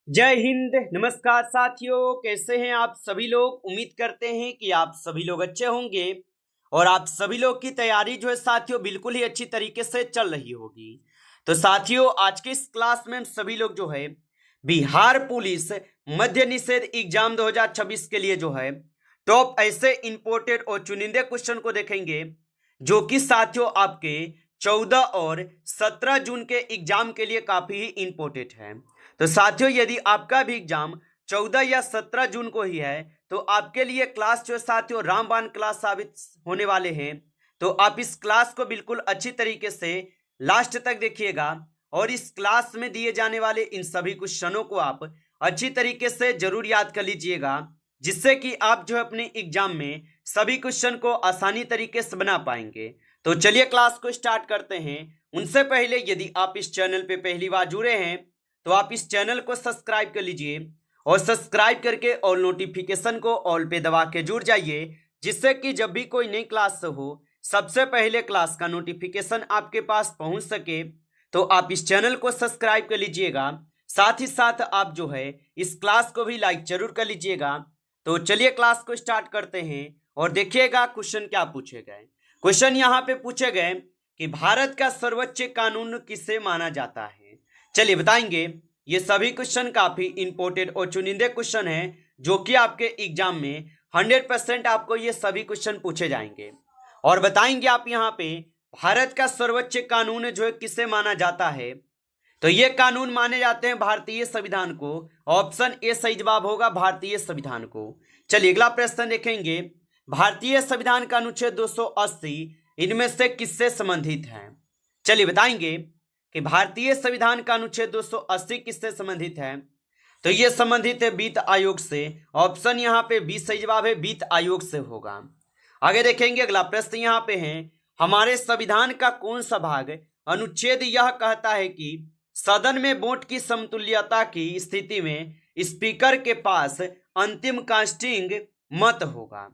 जय हिंद। नमस्कार साथियों, कैसे हैं आप सभी लोग। उम्मीद करते हैं कि आप सभी लोग अच्छे होंगे और आप सभी लोग की तैयारी जो है साथियों बिल्कुल ही अच्छी तरीके से चल रही होगी। तो साथियों, आज के इस क्लास में हम सभी लोग जो है बिहार पुलिस मद्य निषेध एग्जाम 2026 के लिए जो है टॉप ऐसे इंपोर्टेड और चुनिंदे क्वेश्चन को देखेंगे जो कि साथियों आपके 14 और 17 जून के एग्जाम के लिए काफी ही इंपोर्टेंट है। तो साथियों, यदि आपका भी एग्जाम 14 या 17 जून को ही है तो आपके लिए क्लास जो है साथियों रामबाण क्लास साबित होने वाले हैं। तो आप इस क्लास को बिल्कुल अच्छी तरीके से लास्ट तक देखिएगा और इस क्लास में दिए जाने वाले इन सभी क्वेश्चनों को आप अच्छी तरीके से जरूर याद कर लीजिएगा, जिससे कि आप जो है अपने एग्जाम में सभी क्वेश्चन को आसानी तरीके से बना पाएंगे। तो चलिए क्लास को स्टार्ट करते हैं। उनसे पहले यदि आप इस चैनल पे पहली बार जुड़े हैं तो आप इस चैनल को सब्सक्राइब कर लीजिए और सब्सक्राइब करके ऑल नोटिफिकेशन को ऑल पे दबा के जुड़ जाइए, जिससे कि जब भी कोई नई क्लास हो सबसे पहले क्लास का नोटिफिकेशन आपके पास पहुंच सके। तो आप इस चैनल को सब्सक्राइब कर लीजिएगा, साथ ही साथ आप जो है इस क्लास को भी लाइक जरूर कर लीजिएगा। तो चलिए क्लास को स्टार्ट करते हैं और देखिएगा क्वेश्चन क्या पूछे गए। क्वेश्चन यहाँ पे पूछे गए कि भारत का सर्वोच्च कानून किसे माना जाता है। चलिए बताएंगे। ये सभी क्वेश्चन काफी इंपोर्टेंट और चुनिंदे क्वेश्चन हैं जो कि आपके एग्जाम में 100% आपको ये सभी क्वेश्चन पूछे जाएंगे और बताएंगे आप यहाँ पे भारत का सर्वोच्च कानून जो है किसे माना जाता है। तो ये कानून माने जाते हैं भारतीय संविधान को। ऑप्शन ए सही जवाब होगा, भारतीय संविधान को। चलिए अगला प्रश्न देखेंगे। भारतीय संविधान का अनुच्छेद 280 इनमें से किससे संबंधित है। चलिए बताएंगे कि भारतीय संविधान का अनुच्छेद 280 किससे संबंधित है। तो ये संबंधित है वित्त आयोग से। ऑप्शन यहाँ पे बी सही जवाब है, वित्त आयोग से होगा। आगे देखेंगे अगला प्रश्न यहाँ पे है, हमारे संविधान का कौन सा भाग अनुच्छेद यह कहता है कि सदन में वोट की समतुल्यता की स्थिति में स्पीकर के पास अंतिम कास्टिंग मत होगा।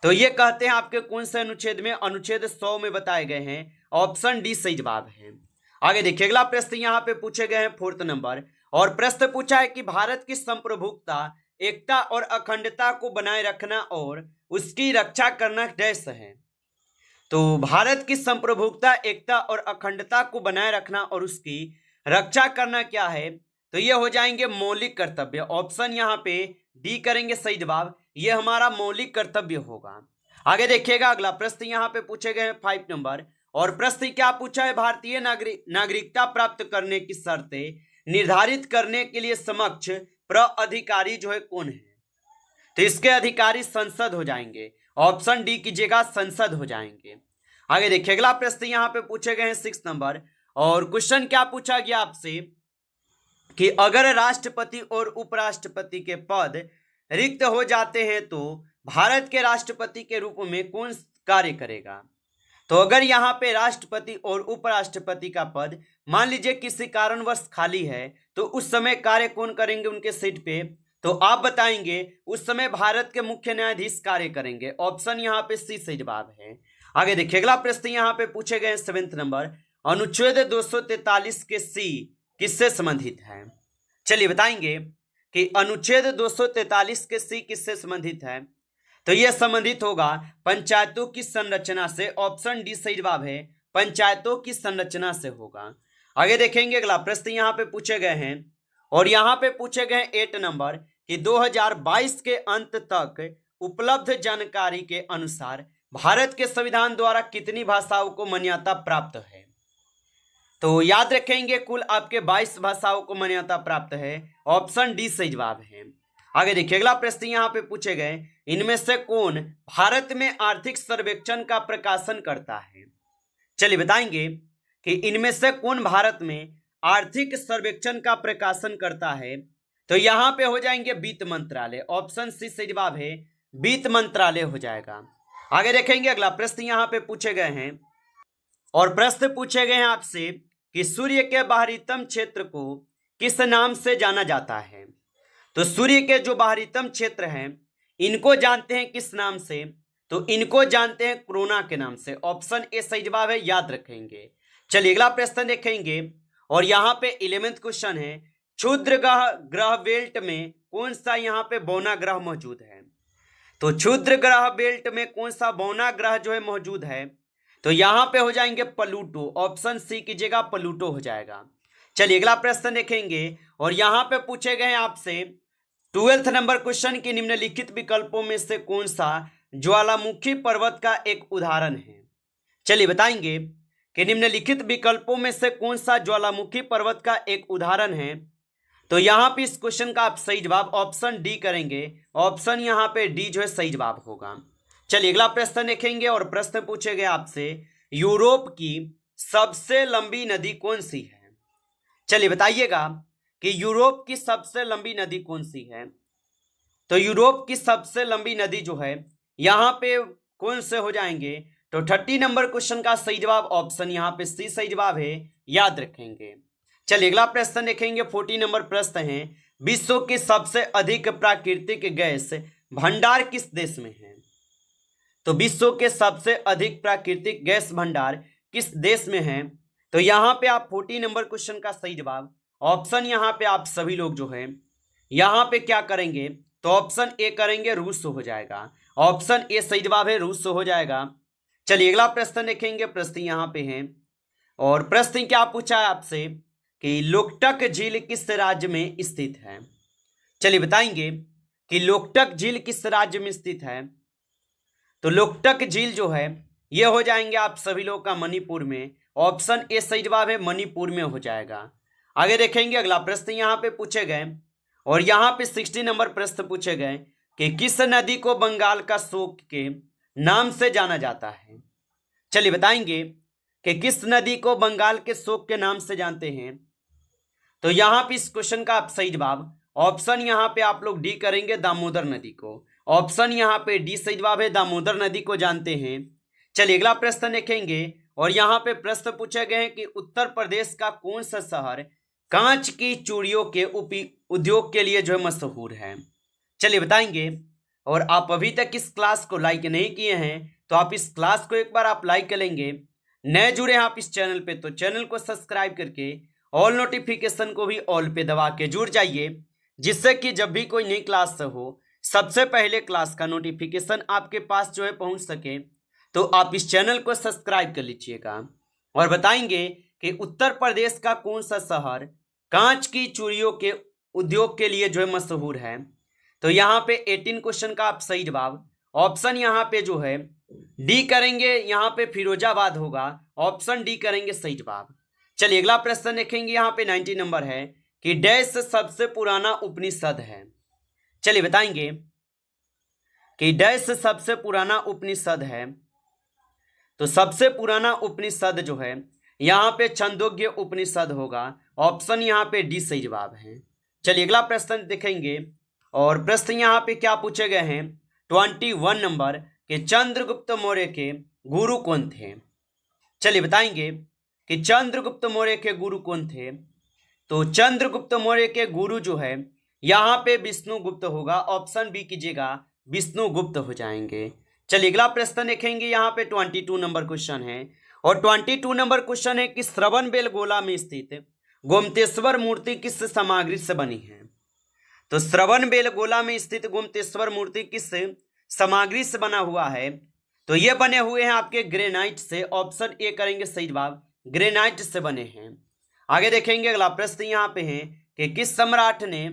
तो ये कहते हैं आपके कौन से अनुच्छेद में, अनुच्छेद 100 में बताए गए हैं। ऑप्शन डी सही जवाब है। आगे देखिए अगला प्रश्न यहाँ पे पूछे गए हैं 4th नंबर, और प्रश्न पूछा है कि भारत की संप्रभुता एकता और अखंडता को बनाए रखना और उसकी रक्षा करना डैश है। तो भारत की संप्रभुता एकता और अखंडता को बनाए रखना और उसकी रक्षा करना क्या है। तो ये हो जाएंगे मौलिक कर्तव्य। ऑप्शन यहाँ पे डी करेंगे सही जवाब, ये हमारा मौलिक कर्तव्य होगा। आगे देखिएगा अगला प्रश्न यहाँ पे पूछे गए हैं 5 नंबर, और प्रश्न क्या पूछा है, भारतीय नागरिकता प्राप्त करने की शर्तें निर्धारित करने के लिए समक्ष प्राधिकारी जो है कौन है। तो इसके अधिकारी संसद हो जाएंगे। ऑप्शन डी कीजिएगा, संसद हो जाएंगे। आगे देखिए अगला प्रश्न यहाँ पे पूछे गए हैं 6 नंबर, और क्वेश्चन क्या पूछा गया आपसे कि अगर राष्ट्रपति और उपराष्ट्रपति के पद रिक्त हो जाते हैं तो भारत के राष्ट्रपति के रूप में कौन कार्य करेगा। तो अगर यहाँ पे राष्ट्रपति और उपराष्ट्रपति का पद मान लीजिए किसी कारणवश खाली है तो उस समय कार्य कौन करेंगे उनके सीट पे। तो आप बताएंगे उस समय भारत के मुख्य न्यायाधीश कार्य करेंगे। ऑप्शन यहाँ पे सी सही जवाब है। आगे देखिए अगला प्रश्न यहाँ पे पूछे गए 7th नंबर, अनुच्छेद 243 के सी किससे संबंधित है। चलिए बताएंगे कि अनुच्छेद 243 के सी किससे संबंधित है। तो यह संबंधित होगा पंचायतों की संरचना से। ऑप्शन डी सही जवाब है, पंचायतों की संरचना से होगा। आगे देखेंगे अगला प्रश्न यहाँ पे पूछे गए हैं, और यहाँ पे पूछे गए 8 नंबर कि 2022 के अंत तक उपलब्ध जानकारी के अनुसार भारत के संविधान द्वारा कितनी भाषाओं को मान्यता प्राप्त है। तो याद रखेंगे कुल आपके 22 भाषाओं को मान्यता प्राप्त है। ऑप्शन डी सही जवाब है। आगे देखिए अगला प्रश्न यहाँ पे पूछे गए, इनमें से कौन भारत में आर्थिक सर्वेक्षण का प्रकाशन करता है। चलिए बताएंगे कि इनमें से कौन भारत में आर्थिक सर्वेक्षण का प्रकाशन करता है। तो यहाँ पे हो जाएंगे वित्त मंत्रालय। ऑप्शन सी सही जवाब है, वित्त मंत्रालय हो जाएगा। आगे देखेंगे अगला प्रश्न यहाँ पे पूछे गए हैं, और प्रश्न पूछे गए हैं आपसे कि सूर्य के बाहरीतम क्षेत्र को किस नाम से जाना जाता है। तो सूर्य के जो बाहरीतम क्षेत्र हैं इनको जानते हैं किस नाम से। तो इनको जानते हैं कोरोना के नाम से। ऑप्शन ए सही जवाब है, याद रखेंगे। चलिए अगला प्रश्न देखेंगे, और यहाँ पे 11th क्वेश्चन है, क्षुद्र ग्रह बेल्ट में कौन सा यहाँ पे बौना ग्रह मौजूद है? तो क्षुद्र ग्रह बेल्ट में कौन सा बौना ग्रह जो है मौजूद है? तो यहाँ पे हो जाएंगे प्लूटो। ऑप्शन सी कीजिएगा, प्लूटो हो जाएगा। चलिए अगला प्रश्न देखेंगे और यहाँ पे पूछे गए आपसे 12th नंबर क्वेश्चन की निम्नलिखित विकल्पों में से कौन सा ज्वालामुखी पर्वत का एक उदाहरण है? चलिए बताएंगे कि निम्नलिखित विकल्पों में से कौन सा ज्वालामुखी पर्वत का एक उदाहरण है। तो यहाँ पे इस क्वेश्चन का आप सही जवाब ऑप्शन डी करेंगे। ऑप्शन यहाँ पे डी जो है सही जवाब होगा। चलिए अगला प्रश्न देखेंगे और प्रश्न पूछे गए आपसे यूरोप की सबसे लंबी नदी कौन सी है? चलिए बताइएगा कि यूरोप की सबसे लंबी नदी कौन सी है। तो यूरोप की सबसे लंबी नदी जो है यहाँ पे कौन से हो जाएंगे? तो 30 नंबर क्वेश्चन का सही जवाब ऑप्शन यहाँ पे सी सही जवाब है, याद रखेंगे। चलिए अगला प्रश्न देखेंगे। 40 नंबर प्रश्न है विश्व के सबसे अधिक प्राकृतिक गैस भंडार किस देश में है? तो विश्व के सबसे अधिक प्राकृतिक गैस भंडार किस देश में है? तो यहाँ पे आप 40 नंबर क्वेश्चन का सही जवाब ऑप्शन यहाँ पे आप सभी लोग जो है यहाँ पे क्या करेंगे? तो ऑप्शन ए करेंगे, रूस हो जाएगा। ऑप्शन ए सही जवाब है, रूस हो जाएगा। चलिए अगला प्रश्न देखेंगे। प्रश्न यहाँ पे है और प्रश्न क्या पूछा है आपसे कि लोकटक झील किस राज्य में स्थित है? चलिए बताएंगे कि लोकटक झील किस राज्य में स्थित है। तो लोकटक झील जो है ये हो जाएंगे आप सभी लोग का मणिपुर में। ऑप्शन ए सही जवाब है, मणिपुर में हो जाएगा। आगे देखेंगे अगला प्रश्न यहाँ पे पूछे गए और यहाँ पे 60 नंबर प्रश्न पूछे गए कि किस नदी को बंगाल का शोक के नाम से जाना जाता है? चलिए बताएंगे कि किस नदी को बंगाल के शोक के नाम से जानते हैं। तो यहाँ पे इस क्वेश्चन का आप सही जवाब ऑप्शन यहाँ पे आप लोग डी करेंगे, दामोदर नदी को। ऑप्शन यहाँ पे डी सही जवाब है, दामोदर नदी को जानते हैं। चलिए अगला प्रश्न देखेंगे और यहाँ पे प्रश्न पूछे गए हैं कि उत्तर प्रदेश का कौन सा शहर कांच की चूड़ियों के उद्योग के लिए जो है मशहूर है? चलिए बताएंगे। और आप अभी तक इस क्लास को लाइक नहीं किए हैं तो आप इस क्लास को एक बार आप लाइक कर लेंगे। नए जुड़े हैं आप इस चैनल पे तो चैनल को सब्सक्राइब करके ऑल नोटिफिकेशन को भी ऑल पे दबा के जुड़ जाइए, जिससे कि जब भी कोई नई क्लास हो सबसे पहले क्लास का नोटिफिकेशन आपके पास जो है पहुंच सके। तो आप इस चैनल को सब्सक्राइब कर लीजिएगा। और बताएंगे कि उत्तर प्रदेश का कौन सा शहर कांच की चूड़ियों के उद्योग के लिए जो है मशहूर है? तो यहाँ पे 18 क्वेश्चन का आप सही जवाब ऑप्शन यहाँ पे जो है डी करेंगे, यहाँ पे फिरोजाबाद होगा। ऑप्शन डी करेंगे सही जवाब। चलिए अगला प्रश्न देखेंगे। यहाँ पे 90 नंबर है कि डैश सबसे पुराना उपनिषद है। चलिए बताएंगे कि डैश सबसे पुराना उपनिषद है। तो सबसे पुराना उपनिषद जो है यहाँ पे छंदोग्य उपनिषद होगा। ऑप्शन यहाँ पे डी सही जवाब है। चलिए अगला प्रश्न देखेंगे और प्रश्न यहाँ पे क्या पूछे गए हैं 21 नंबर के चंद्रगुप्त मौर्य के गुरु कौन थे? चलिए बताएंगे कि चंद्रगुप्त मौर्य के गुरु कौन थे। तो चंद्रगुप्त मौर्य के गुरु जो है यहाँ पे विष्णुगुप्त होगा। ऑप्शन बी कीजिएगा, विष्णुगुप्त हो जाएंगे। चलिए अगला प्रश्न देखेंगे। यहाँ पे 22 नंबर क्वेश्चन है और 22 नंबर क्वेश्चन है कि श्रवणबेलगोला में स्थित गोमतेश्वर मूर्ति किस सामग्री से बनी है? तो श्रवणबेलगोला में स्थित गोमतेश्वर मूर्ति किस सामग्री से बना हुआ है? तो ये बने हुए हैं आपके ग्रेनाइट से। ऑप्शन ए करेंगे सही जवाब, ग्रेनाइट से बने हैं। आगे देखेंगे अगला प्रश्न यहाँ पे है कि किस सम्राट ने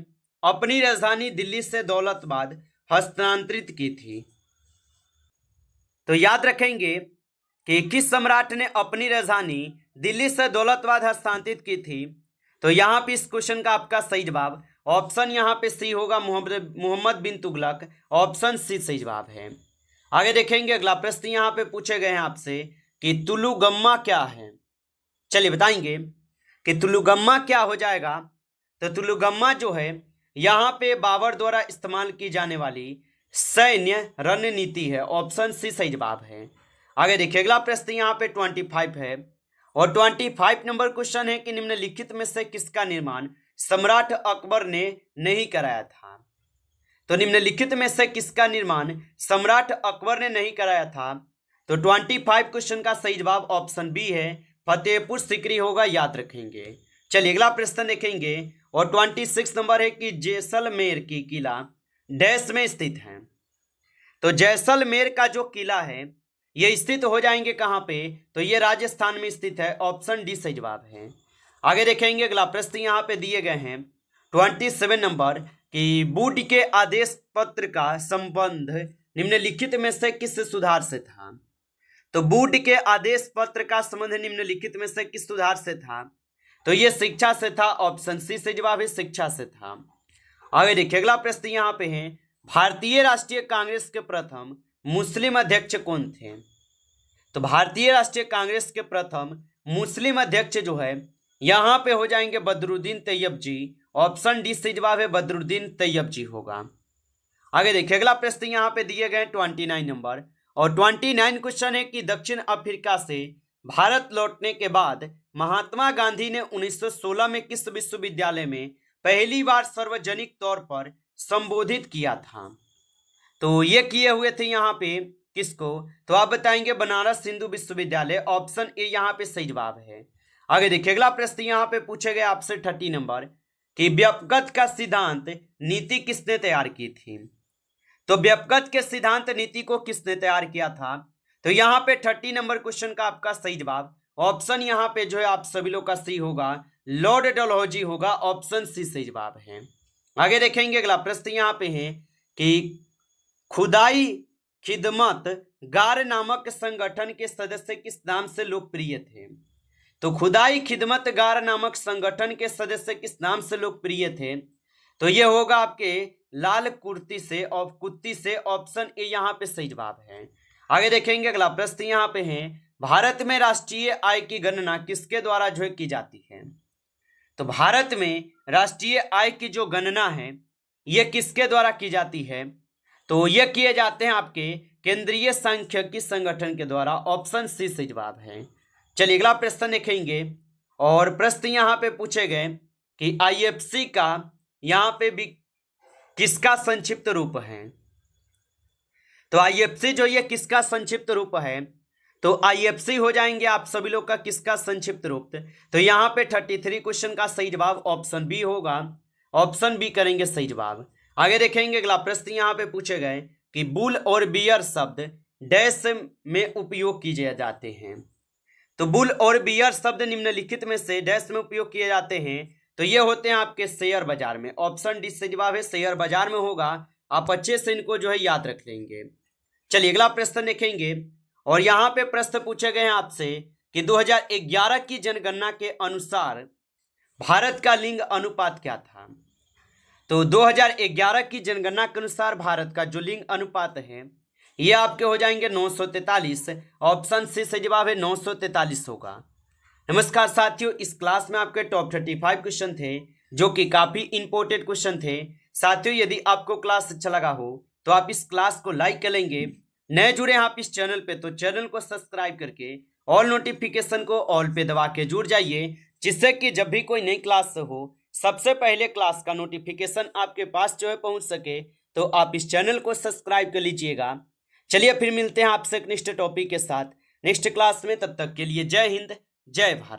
अपनी राजधानी दिल्ली से दौलताबाद हस्तांतरित की थी? तो याद रखेंगे कि किस सम्राट ने अपनी राजधानी दिल्ली से दौलताबाद हस्तांतरित की थी। तो यहाँ पे इस क्वेश्चन का आपका सही जवाब ऑप्शन यहाँ पे सी होगा, मोहम्मद बिन तुगलक। ऑप्शन सी सही जवाब है। आगे देखेंगे अगला प्रश्न यहाँ पे पूछे गए हैं आपसे कि तुलुगम्मा क्या है? चलिए बताएंगे कि तुलुगम्मा क्या हो जाएगा। तो तुलुगम्मा जो है यहाँ पे बाबर द्वारा इस्तेमाल की जाने वाली सैन्य रणनीति है। ऑप्शन सी सही जवाब है। आगे देखिए अगला प्रश्न यहाँ पे 25 है और 25 नंबर क्वेश्चन है कि निम्नलिखित में से किसका निर्माण सम्राट अकबर ने नहीं कराया था? तो निम्नलिखित में से किसका निर्माण सम्राट अकबर ने नहीं कराया था? तो 25 क्वेश्चन का सही जवाब ऑप्शन बी है, फतेहपुर सीकरी होगा, याद रखेंगे। चलिए अगला प्रश्न देखेंगे और 26 नंबर है कि जैसलमेर की किला डैश में स्थित है। तो जैसलमेर का जो किला है ये स्थित हो जाएंगे कहाँ पे, तो ये राजस्थान में स्थित है। ऑप्शन डी सही जवाब है। आगे देखेंगे अगला प्रश्न यहाँ पे दिए गए हैं 27 नंबर कि बूट के आदेश पत्र का संबंध निम्नलिखित में से किस सुधार से था। तो बूट के आदेश पत्र का संबंध निम्नलिखित में से किस सुधार से था, तो ये शिक्षा से था। ऑप्शन सी से जवाब है, शिक्षा से था। आगे देखिए अगला प्रश्न यहाँ पे है भारतीय राष्ट्रीय कांग्रेस के प्रथम मुस्लिम अध्यक्ष कौन थे। तो भारतीय राष्ट्रीय कांग्रेस के प्रथम मुस्लिम अध्यक्ष जो है यहाँ पे हो जाएंगे बदरुद्दीन तैयब जी। ऑप्शन डी से जवाब है, बदरुद्दीन तैयब जी होगा। आगे देखिए अगला प्रश्न यहाँ पे दिए गए 29 नंबर और 29 क्वेश्चन है कि दक्षिण अफ्रीका से भारत लौटने के बाद महात्मा गांधी ने 1916 में किस विश्वविद्यालय में पहली बार सार्वजनिक तौर पर संबोधित किया था। तो ये किए हुए थे यहाँ पे किसको, तो आप बताएंगे बनारस हिंदू विश्वविद्यालय। ऑप्शन ए यहाँ पे सही जवाब है। आगे देखिए अगला प्रश्न यहाँ पे पूछे गए आपसे 30 नंबर कि व्यक्तिगत का सिद्धांत नीति किसने तैयार की थी। तो व्यक्तिगत के सिद्धांत नीति को किसने तैयार किया था, तो यहाँ पे 30 नंबर क्वेश्चन का आपका सही जवाब ऑप्शन यहाँ पे जो है आप सभी लोग का सी होगा, लॉर्ड डलहौजी होगा। ऑप्शन सी सही जवाब है। आगे देखेंगे अगला प्रश्न यहाँ पे है कि खुदाई खिदमत गार नामक संगठन के सदस्य किस नाम से लोकप्रिय थे। तो खुदाई खिदमत गार नामक संगठन के सदस्य किस नाम से लोकप्रिय थे, तो ये होगा आपके लाल कुर्ती से और कुत्ती से। ऑप्शन ए यहाँ पे सही जवाब है। आगे देखेंगे अगला प्रश्न यहाँ पे है भारत में राष्ट्रीय आय की गणना किसके द्वारा जो है की जाती है। तो भारत में राष्ट्रीय आय की जो गणना है ये किसके द्वारा की जाती है, तो ये किए जाते हैं आपके केंद्रीय सांख्यिकी संगठन के द्वारा। ऑप्शन सी सही जवाब है। चलिए अगला प्रश्न देखेंगे और प्रश्न यहाँ पे पूछे गए कि आईएफसी का यहाँ पे भी किसका संक्षिप्त रूप है। तो आईएफसी जो ये किसका संक्षिप्त रूप है, तो आईएफसी हो जाएंगे आप सभी लोग का किसका संक्षिप्त रूप। तो यहाँ पे 33 क्वेश्चन का सही जवाब ऑप्शन बी होगा। ऑप्शन बी करेंगे सही जवाब। आगे देखेंगे अगला प्रश्न यहाँ पे पूछे गए कि बुल और बियर शब्द डैश में उपयोग किए जाते हैं। तो बुल और बियर शब्द निम्नलिखित में से डैश में उपयोग किए जाते हैं, तो ये होते हैं आपके शेयर बाजार में। ऑप्शन डी से जवाब है, शेयर बाजार में होगा। आप अच्छे से इनको जो है याद रख लेंगे। चलिए अगला प्रश्न देखेंगे और यहाँ पे प्रश्न पूछे गए हैं आपसे कि 2011 की जनगणना के अनुसार भारत का लिंग अनुपात क्या था। तो 2011 की जनगणना के अनुसार भारत का जो लिंग अनुपात है ये आपके हो जाएंगे 943। ऑप्शन सी से जवाब है 943 होगा। नमस्कार साथियों, इस क्लास में आपके टॉप 35 क्वेश्चन थे जो कि काफी इंपॉर्टेंट क्वेश्चन थे। साथियों यदि आपको क्लास अच्छा लगा हो तो आप इस क्लास को लाइक कर लेंगे। नए जुड़े हैं आप इस चैनल पे तो चैनल को सब्सक्राइब करके ऑल नोटिफिकेशन को ऑल पे दबा के जुड़ जाइए, जिससे कि जब भी कोई नई क्लास हो सबसे पहले क्लास का नोटिफिकेशन आपके पास जो है पहुंच सके। तो आप इस चैनल को सब्सक्राइब कर लीजिएगा। चलिए फिर मिलते हैं आपसे एक नेक्स्ट टॉपिक के साथ नेक्स्ट क्लास में। तब तक के लिए जय हिंद, जय भारत।